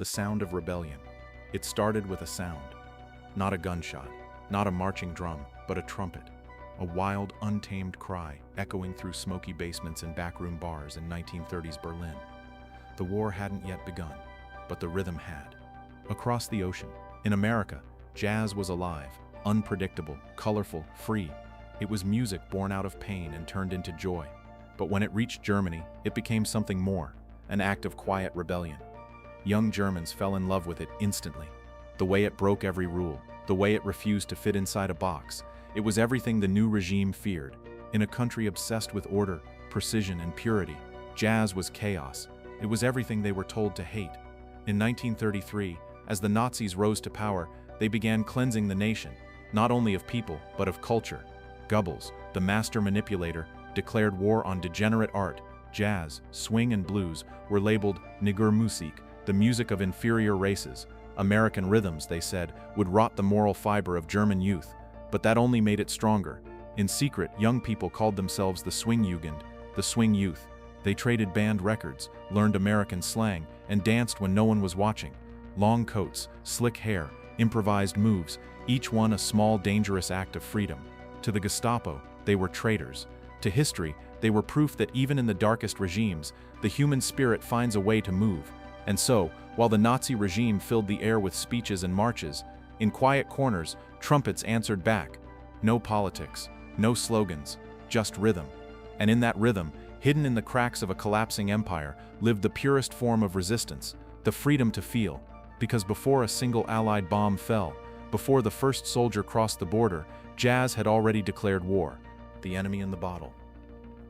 the sound of rebellion. It started with a sound. Not a gunshot, not a marching drum, but a trumpet. A wild, untamed cry echoing through smoky basements and backroom bars in 1930s Berlin. The war hadn't yet begun, but the rhythm had. Across the ocean, in America, jazz was alive, unpredictable, colorful, free. It was music born out of pain and turned into joy. But when it reached Germany, it became something more, an act of quiet rebellion. Young Germans fell in love with it instantly. The way it broke every rule, the way it refused to fit inside a box. It was everything the new regime feared. In a country obsessed with order, precision, and purity, jazz was chaos. It was everything they were told to hate. In 1933, as the Nazis rose to power, they began cleansing the nation, not only of people, but of culture. Goebbels, the master manipulator, declared war on degenerate art. Jazz, swing, and blues were labeled Negermusik, the music of inferior races. American rhythms, they said, would rot the moral fiber of German youth. But that only made it stronger. In secret, young people called themselves the Swingjugend, the Swing Youth. They traded banned records, learned American slang, and danced when no one was watching. Long coats, slick hair, improvised moves, each one a small, dangerous act of freedom. To the Gestapo, they were traitors. To history, they were proof that even in the darkest regimes, the human spirit finds a way to move. And so, while the Nazi regime filled the air with speeches and marches, in quiet corners, trumpets answered back. No politics, no slogans, just rhythm. And in that rhythm, hidden in the cracks of a collapsing empire, lived the purest form of resistance, the freedom to feel. Because before a single Allied bomb fell, before the first soldier crossed the border, jazz had already declared war, the enemy in the bottle.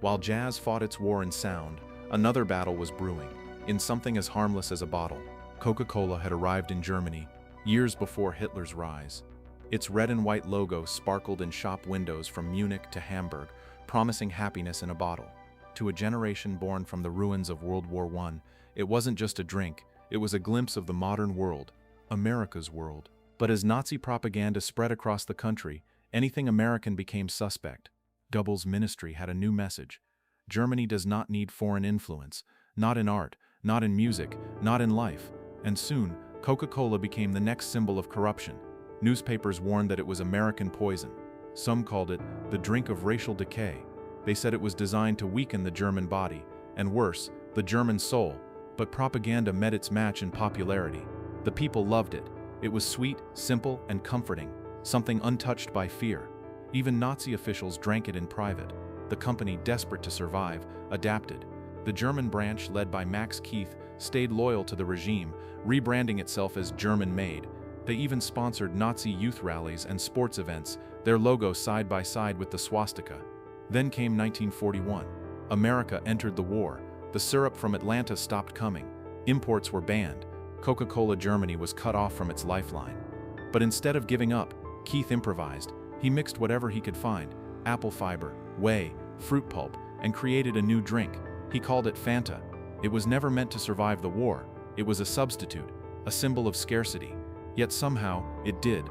While jazz fought its war in sound, another battle was brewing, in something as harmless as a bottle. Coca-Cola had arrived in Germany, years before Hitler's rise. Its red and white logo sparkled in shop windows from Munich to Hamburg, promising happiness in a bottle. To a generation born from the ruins of World War I, it wasn't just a drink, it was a glimpse of the modern world, America's world. But as Nazi propaganda spread across the country, anything American became suspect. Goebbels' ministry had a new message. Germany does not need foreign influence, not in art, not in music, not in life. And soon, Coca-Cola became the next symbol of corruption. Newspapers warned that it was American poison. Some called it the drink of racial decay. They said it was designed to weaken the German body, and worse, the German soul. But propaganda met its match in popularity. The people loved it. It was sweet, simple, and comforting, something untouched by fear. Even Nazi officials drank it in private. The company, desperate to survive, adapted. The German branch, led by Max Keith, stayed loyal to the regime, rebranding itself as German-made. They even sponsored Nazi youth rallies and sports events, their logo side by side with the swastika. Then came 1941. America entered the war. The syrup from Atlanta stopped coming. Imports were banned. Coca-Cola Germany was cut off from its lifeline. But instead of giving up, Keith improvised. He mixed whatever he could find, apple fiber, whey, fruit pulp, and created a new drink. He called it Fanta. It was never meant to survive the war. It was a substitute, a symbol of scarcity. Yet somehow, it did.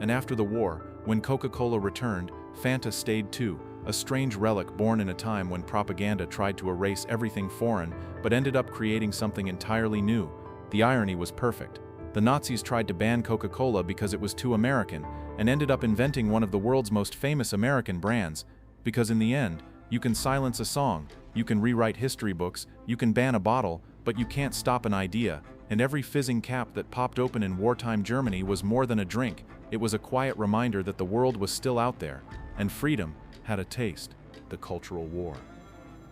And after the war, when Coca-Cola returned, Fanta stayed too, a strange relic born in a time when propaganda tried to erase everything foreign, but ended up creating something entirely new. The irony was perfect. The Nazis tried to ban Coca-Cola because it was too American, and ended up inventing one of the world's most famous American brands. Because in the end, you can silence a song, you can rewrite history books, you can ban a bottle, but you can't stop an idea. And every fizzing cap that popped open in wartime Germany was more than a drink. It was a quiet reminder that the world was still out there, and freedom had a taste, the cultural war.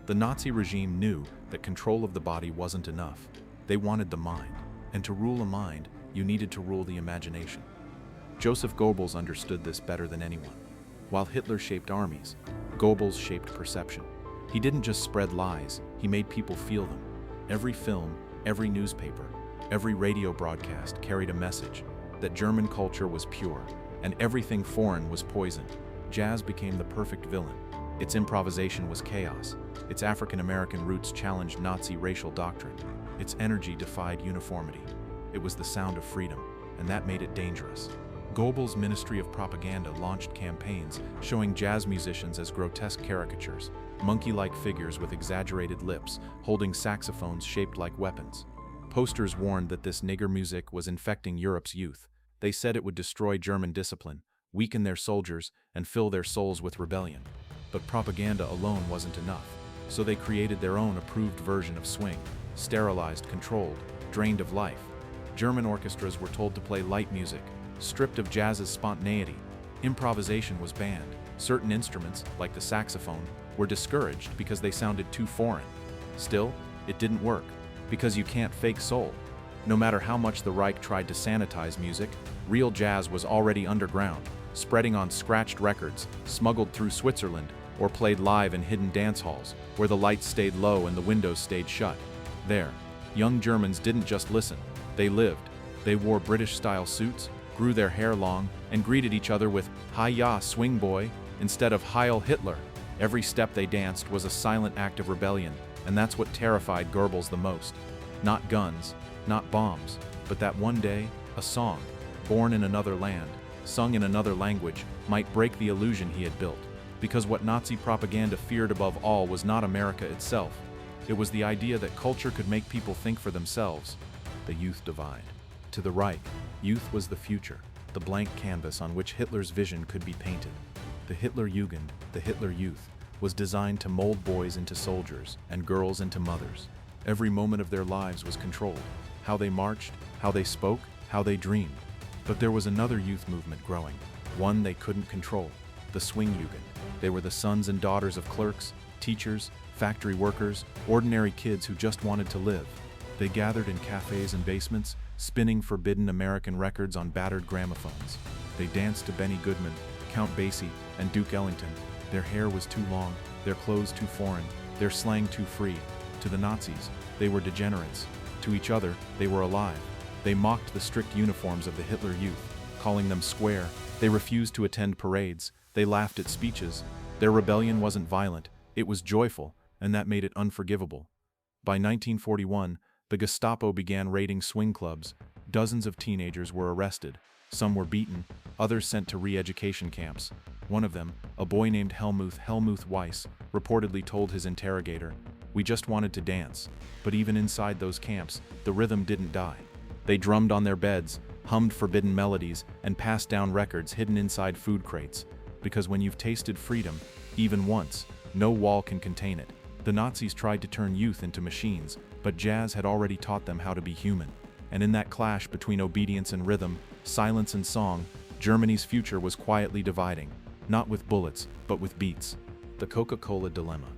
The Nazi regime knew that control of the body wasn't enough. They wanted the mind, and to rule a mind, you needed to rule the imagination. Joseph Goebbels understood this better than anyone. While Hitler shaped armies, Goebbels shaped perception. He didn't just spread lies, he made people feel them. Every film, every newspaper, every radio broadcast carried a message that German culture was pure, and everything foreign was poison. Jazz became the perfect villain. Its improvisation was chaos. Its African-American roots challenged Nazi racial doctrine. Its energy defied uniformity. It was the sound of freedom, and that made it dangerous. Goebbels' Ministry of Propaganda launched campaigns showing jazz musicians as grotesque caricatures, monkey-like figures with exaggerated lips, holding saxophones shaped like weapons. Posters warned that this nigger music was infecting Europe's youth. They said it would destroy German discipline, weaken their soldiers, and fill their souls with rebellion. But propaganda alone wasn't enough, so they created their own approved version of swing, sterilized, controlled, drained of life. German orchestras were told to play light music, stripped of jazz's spontaneity. Improvisation was banned. Certain instruments, like the saxophone, were discouraged because they sounded too foreign. Still, it didn't work, because you can't fake soul. No matter how much the Reich tried to sanitize music, real jazz was already underground, spreading on scratched records, smuggled through Switzerland, or played live in hidden dance halls, where the lights stayed low and the windows stayed shut. There, young Germans didn't just listen, they lived. They wore British-style suits, grew their hair long, and greeted each other with "Hi ya, swing boy," instead of "Heil Hitler." Every step they danced was a silent act of rebellion, and that's what terrified Goebbels the most. Not guns, not bombs, but that one day, a song, born in another land, sung in another language, might break the illusion he had built. Because what Nazi propaganda feared above all was not America itself. It was the idea that culture could make people think for themselves. The youth divide. To the Reich, youth was the future, the blank canvas on which Hitler's vision could be painted. The Hitlerjugend, the Hitler Youth, was designed to mold boys into soldiers and girls into mothers. Every moment of their lives was controlled. How they marched, how they spoke, how they dreamed. But there was another youth movement growing, one they couldn't control, the Swingjugend. They were the sons and daughters of clerks, teachers, factory workers, ordinary kids who just wanted to live. They gathered in cafés and basements, spinning forbidden American records on battered gramophones. They danced to Benny Goodman, Count Basie, and Duke Ellington. Their hair was too long, their clothes too foreign, their slang too free. To the Nazis, they were degenerates. To each other, they were alive. They mocked the strict uniforms of the Hitler Youth, calling them square. They refused to attend parades. They laughed at speeches. Their rebellion wasn't violent, it was joyful, and that made it unforgivable. By 1941, the Gestapo began raiding swing clubs. Dozens of teenagers were arrested. Some were beaten, others sent to re-education camps. One of them, a boy named Helmuth Weiss, reportedly told his interrogator, "We just wanted to dance." But even inside those camps, the rhythm didn't die. They drummed on their beds, hummed forbidden melodies, and passed down records hidden inside food crates. Because when you've tasted freedom, even once, no wall can contain it. The Nazis tried to turn youth into machines, but jazz had already taught them how to be human. And in that clash between obedience and rhythm, silence and song, Germany's future was quietly dividing, not with bullets, but with beats. The Coca-Cola dilemma.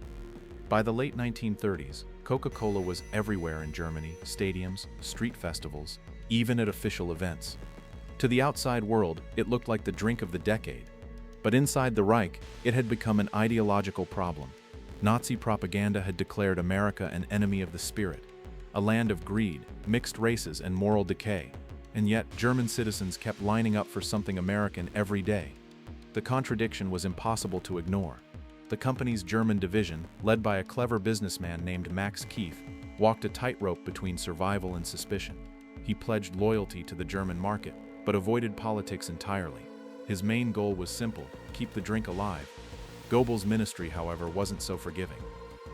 By the late 1930s, Coca-Cola was everywhere in Germany, stadiums, street festivals, even at official events. To the outside world, it looked like the drink of the decade. But inside the Reich, it had become an ideological problem. Nazi propaganda had declared America an enemy of the spirit, a land of greed, mixed races, and moral decay. And yet, German citizens kept lining up for something American every day. The contradiction was impossible to ignore. The company's German division, led by a clever businessman named Max Keith, walked a tightrope between survival and suspicion. He pledged loyalty to the German market, but avoided politics entirely. His main goal was simple: keep the drink alive. Goebbels' ministry, however, wasn't so forgiving.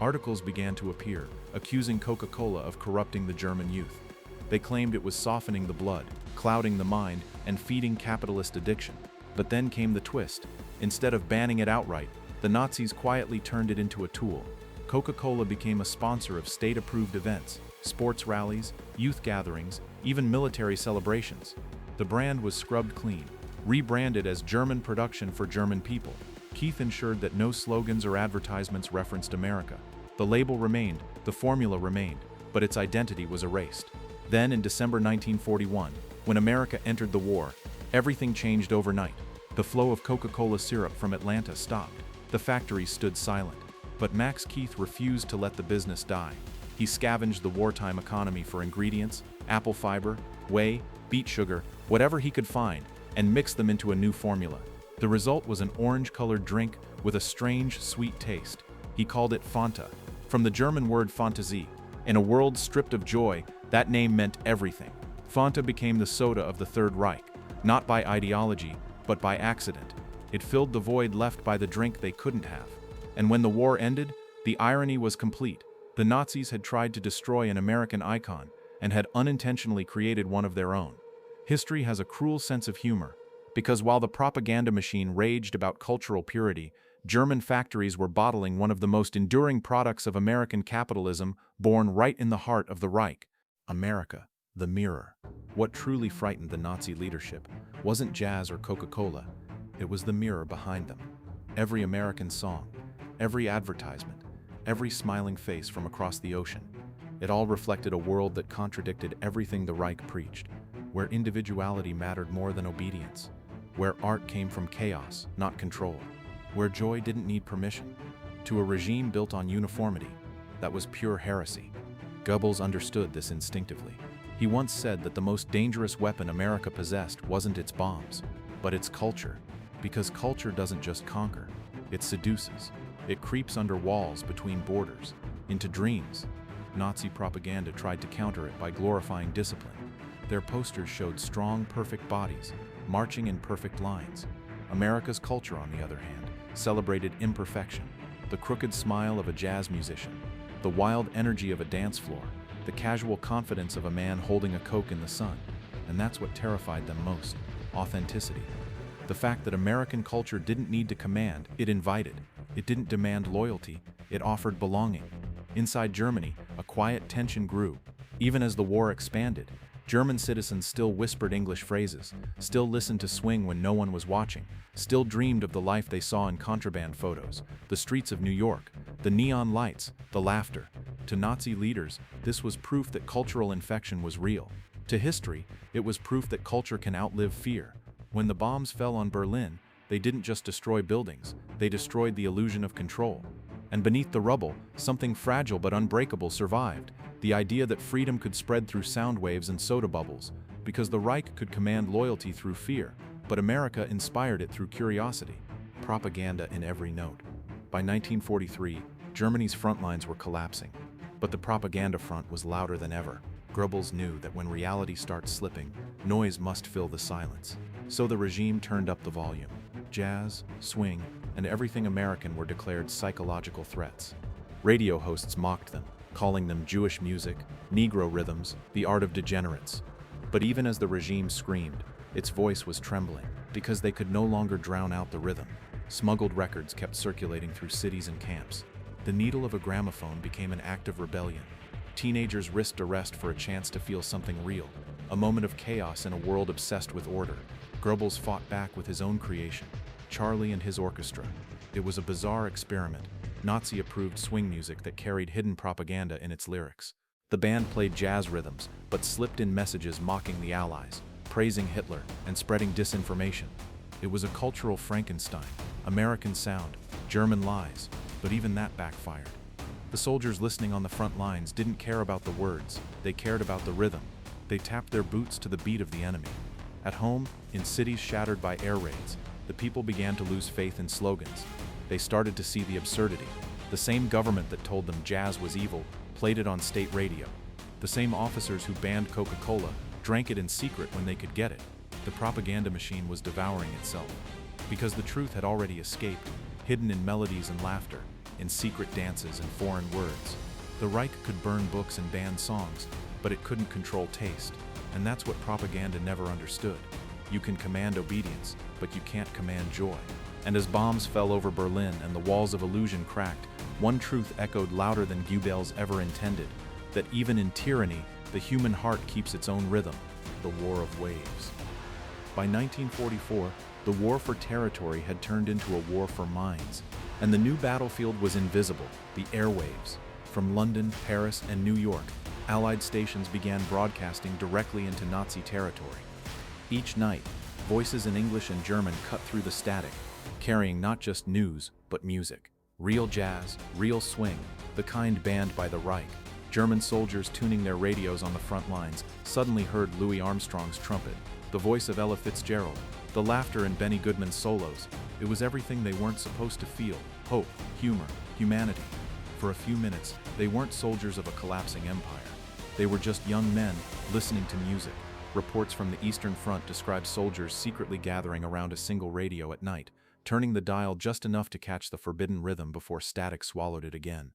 Articles began to appear, accusing Coca-Cola of corrupting the German youth. They claimed it was softening the blood, clouding the mind, and feeding capitalist addiction. But then came the twist. Instead of banning it outright, the Nazis quietly turned it into a tool. Coca-Cola became a sponsor of state-approved events, sports rallies, youth gatherings, even military celebrations. The brand was scrubbed clean, rebranded as German production for German people. Keith ensured that no slogans or advertisements referenced America. The label remained, the formula remained, but its identity was erased. Then, in December 1941, when America entered the war, everything changed overnight. The flow of Coca-Cola syrup from Atlanta stopped. The factories stood silent. But Max Keith refused to let the business die. He scavenged the wartime economy for ingredients, apple fiber, whey, beet sugar, whatever he could find, and mixed them into a new formula. The result was an orange-colored drink with a strange, sweet taste. He called it Fanta, from the German word Fantasie. In a world stripped of joy, that name meant everything. Fanta became the soda of the Third Reich, not by ideology, but by accident. It filled the void left by the drink they couldn't have. And when the war ended, the irony was complete. The Nazis had tried to destroy an American icon. and had unintentionally created one of their own. History has a cruel sense of humor, because while the propaganda machine raged about cultural purity, German factories were bottling one of the most enduring products of American capitalism, born right in the heart of the Reich. America, the mirror. What truly frightened the Nazi leadership wasn't jazz or Coca-Cola, it was the mirror behind them. Every American song, every advertisement, every smiling face from across the ocean, it all reflected a world that contradicted everything the Reich preached, where individuality mattered more than obedience, where art came from chaos, not control, where joy didn't need permission, to a regime built on uniformity that was pure heresy. Goebbels understood this instinctively. He once said that the most dangerous weapon America possessed wasn't its bombs, but its culture, because culture doesn't just conquer, it seduces. It creeps under walls, between borders, into dreams. Nazi propaganda tried to counter it by glorifying discipline. Their posters showed strong, perfect bodies, marching in perfect lines. America's culture, on the other hand, celebrated imperfection, the crooked smile of a jazz musician, the wild energy of a dance floor, the casual confidence of a man holding a Coke in the sun. And that's what terrified them most: authenticity. The fact that American culture didn't need to command, it invited. It didn't demand loyalty, it offered belonging. Inside Germany, a quiet tension grew. Even as the war expanded, German citizens still whispered English phrases, still listened to swing when no one was watching, still dreamed of the life they saw in contraband photos, the streets of New York, the neon lights, the laughter. To Nazi leaders, this was proof that cultural infection was real. To history, it was proof that culture can outlive fear. When the bombs fell on Berlin, they didn't just destroy buildings, they destroyed the illusion of control. And beneath the rubble, something fragile but unbreakable survived: the idea that freedom could spread through sound waves and soda bubbles, because the Reich could command loyalty through fear, but America inspired it through curiosity. Propaganda in every note. By 1943, Germany's front lines were collapsing, but the propaganda front was louder than ever. Goebbels knew that when reality starts slipping, noise must fill the silence. So the regime turned up the volume. Jazz, swing, and everything American were declared psychological threats. Radio hosts mocked them, calling them Jewish music, Negro rhythms, the art of degenerates. But even as the regime screamed, its voice was trembling, because they could no longer drown out the rhythm. Smuggled records kept circulating through cities and camps. The needle of a gramophone became an act of rebellion. Teenagers risked arrest for a chance to feel something real, a moment of chaos in a world obsessed with order. Goebbels fought back with his own creation, Charlie and his orchestra. It was a bizarre experiment, Nazi-approved swing music that carried hidden propaganda in its lyrics. The band played jazz rhythms, but slipped in messages mocking the Allies, praising Hitler, and spreading disinformation. It was a cultural Frankenstein, American sound, German lies, but even that backfired. The soldiers listening on the front lines didn't care about the words, they cared about the rhythm. They tapped their boots to the beat of the enemy. At home, in cities shattered by air raids, the people began to lose faith in slogans. They started to see the absurdity. The same government that told them jazz was evil played it on state radio. The same officers who banned Coca-Cola drank it in secret when they could get it. The propaganda machine was devouring itself. Because the truth had already escaped, hidden in melodies and laughter, in secret dances and foreign words. The Reich could burn books and ban songs, but it couldn't control taste. And that's what propaganda never understood. You can command obedience, but you can't command joy. And as bombs fell over Berlin and the walls of illusion cracked, one truth echoed louder than Goebbels ever intended: that even in tyranny, the human heart keeps its own rhythm, the war of waves. By 1944, the war for territory had turned into a war for minds, and the new battlefield was invisible: the airwaves. From London, Paris, and New York, Allied stations began broadcasting directly into Nazi territory. Each night, voices in English and German cut through the static, carrying not just news, but music. Real jazz, real swing, the kind banned by the Reich. German soldiers tuning their radios on the front lines suddenly heard Louis Armstrong's trumpet, the voice of Ella Fitzgerald, the laughter in Benny Goodman's solos. It was everything they weren't supposed to feel: hope, humor, humanity. For a few minutes, they weren't soldiers of a collapsing empire. They were just young men listening to music. Reports from the Eastern Front describe soldiers secretly gathering around a single radio at night, turning the dial just enough to catch the forbidden rhythm before static swallowed it again.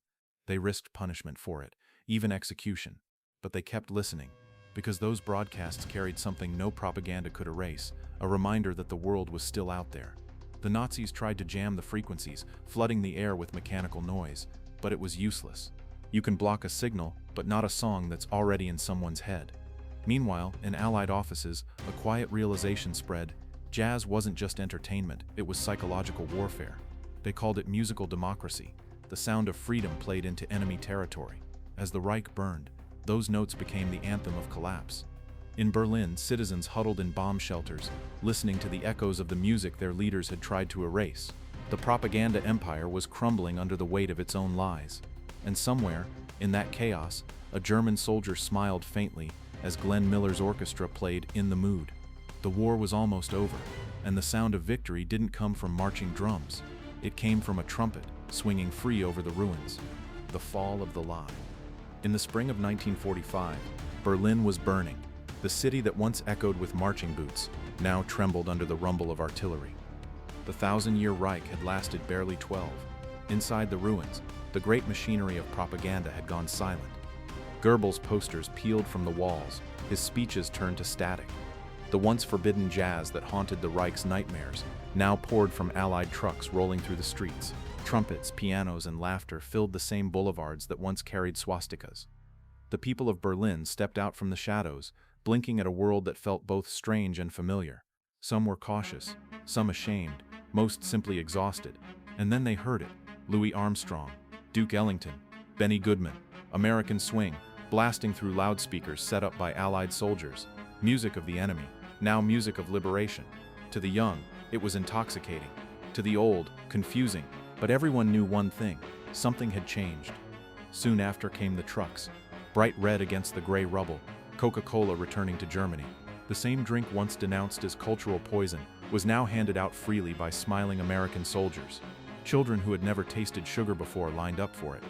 They risked punishment for it, even execution. but they kept listening, because those broadcasts carried something no propaganda could erase, a reminder that the world was still out there. The Nazis tried to jam the frequencies, flooding the air with mechanical noise, but it was useless. You can block a signal, but not a song that's already in someone's head. Meanwhile, in Allied offices, a quiet realization spread: jazz wasn't just entertainment, it was psychological warfare. They called it musical democracy. The sound of freedom played into enemy territory. As the Reich burned, those notes became the anthem of collapse. In Berlin, citizens huddled in bomb shelters, listening to the echoes of the music their leaders had tried to erase. The propaganda empire was crumbling under the weight of its own lies. And somewhere, in that chaos, a German soldier smiled faintly as Glenn Miller's orchestra played "In the Mood." The war was almost over, and the sound of victory didn't come from marching drums. It came from a trumpet, swinging free over the ruins. The fall of the lie. In the spring of 1945, Berlin was burning. The city that once echoed with marching boots now trembled under the rumble of artillery. The 1,000-year Reich had lasted barely 12. Inside the ruins, the great machinery of propaganda had gone silent. Goebbels' posters peeled from the walls, his speeches turned to static. The once forbidden jazz that haunted the Reich's nightmares now poured from Allied trucks rolling through the streets. Trumpets, pianos, and laughter filled the same boulevards that once carried swastikas. The people of Berlin stepped out from the shadows, blinking at a world that felt both strange and familiar. Some were cautious, some ashamed, most simply exhausted. And then they heard it: Louis Armstrong, Duke Ellington, Benny Goodman, American Swing, blasting through loudspeakers set up by Allied soldiers. Music of the enemy, now music of liberation. To the young, it was intoxicating. To the old, confusing. But everyone knew one thing: something had changed. Soon after came the trucks, bright red against the gray rubble. Coca-Cola returning to Germany. The same drink once denounced as cultural poison was now handed out freely by smiling American soldiers. Children who had never tasted sugar before lined up for it.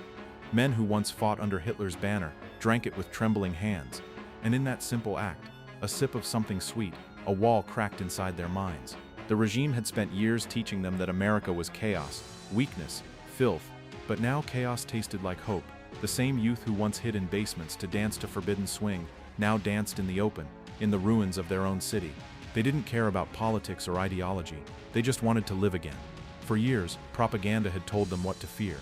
Men who once fought under Hitler's banner drank it with trembling hands. And in that simple act, a sip of something sweet, a wall cracked inside their minds. The regime had spent years teaching them that America was chaos, weakness, filth, but now chaos tasted like hope. The same youth who once hid in basements to dance to forbidden swing now danced in the open, in the ruins of their own city. They didn't care about politics or ideology, they just wanted to live again. For years, propaganda had told them what to fear.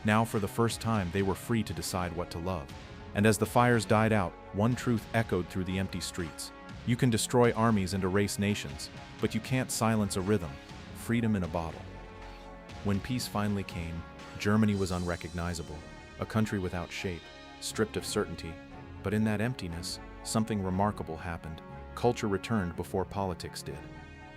Now, for the first time, they were free to decide what to love. And as the fires died out, one truth echoed through the empty streets: you can destroy armies and erase nations, but you can't silence a rhythm. Freedom in a bottle. When peace finally came, Germany was unrecognizable, a country without shape, stripped of certainty. But in that emptiness, something remarkable happened. Culture returned before politics did.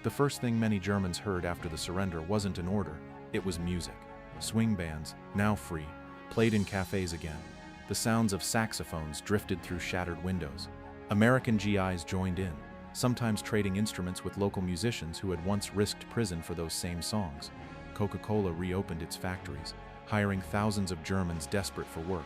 The first thing many Germans heard after the surrender wasn't an order, it was music. Swing bands, now free, played in cafés again. The sounds of saxophones drifted through shattered windows. American GIs joined in, sometimes trading instruments with local musicians who had once risked prison for those same songs. Coca-Cola reopened its factories, hiring thousands of Germans desperate for work.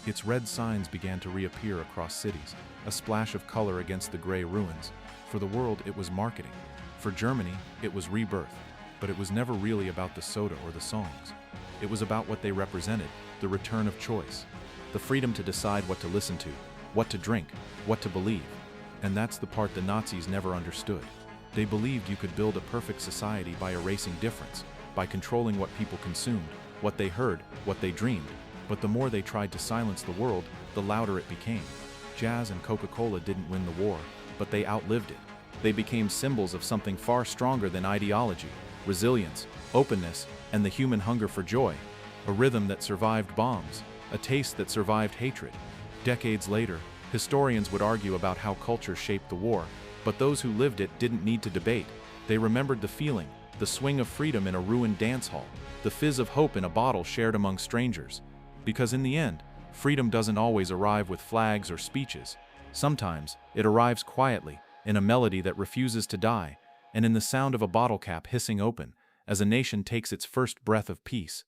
Its red signs began to reappear across cities, a splash of color against the gray ruins. For the world, it was marketing. For Germany, it was rebirth. But it was never really about the soda or the songs. It was about what they represented: the return of choice, the freedom to decide what to listen to, what to drink, what to believe. And that's the part the Nazis never understood. They believed you could build a perfect society by erasing difference, by controlling what people consumed, what they heard, what they dreamed. But the more they tried to silence the world, the louder it became. Jazz and Coca-Cola didn't win the war, but they outlived it. They became symbols of something far stronger than ideology: resilience, openness, and the human hunger for joy. A rhythm that survived bombs, a taste that survived hatred. Decades later, historians would argue about how culture shaped the war, but those who lived it didn't need to debate. They remembered the feeling, the swing of freedom in a ruined dance hall, the fizz of hope in a bottle shared among strangers. Because in the end, freedom doesn't always arrive with flags or speeches. Sometimes, it arrives quietly, in a melody that refuses to die, and in the sound of a bottle cap hissing open, as a nation takes its first breath of peace.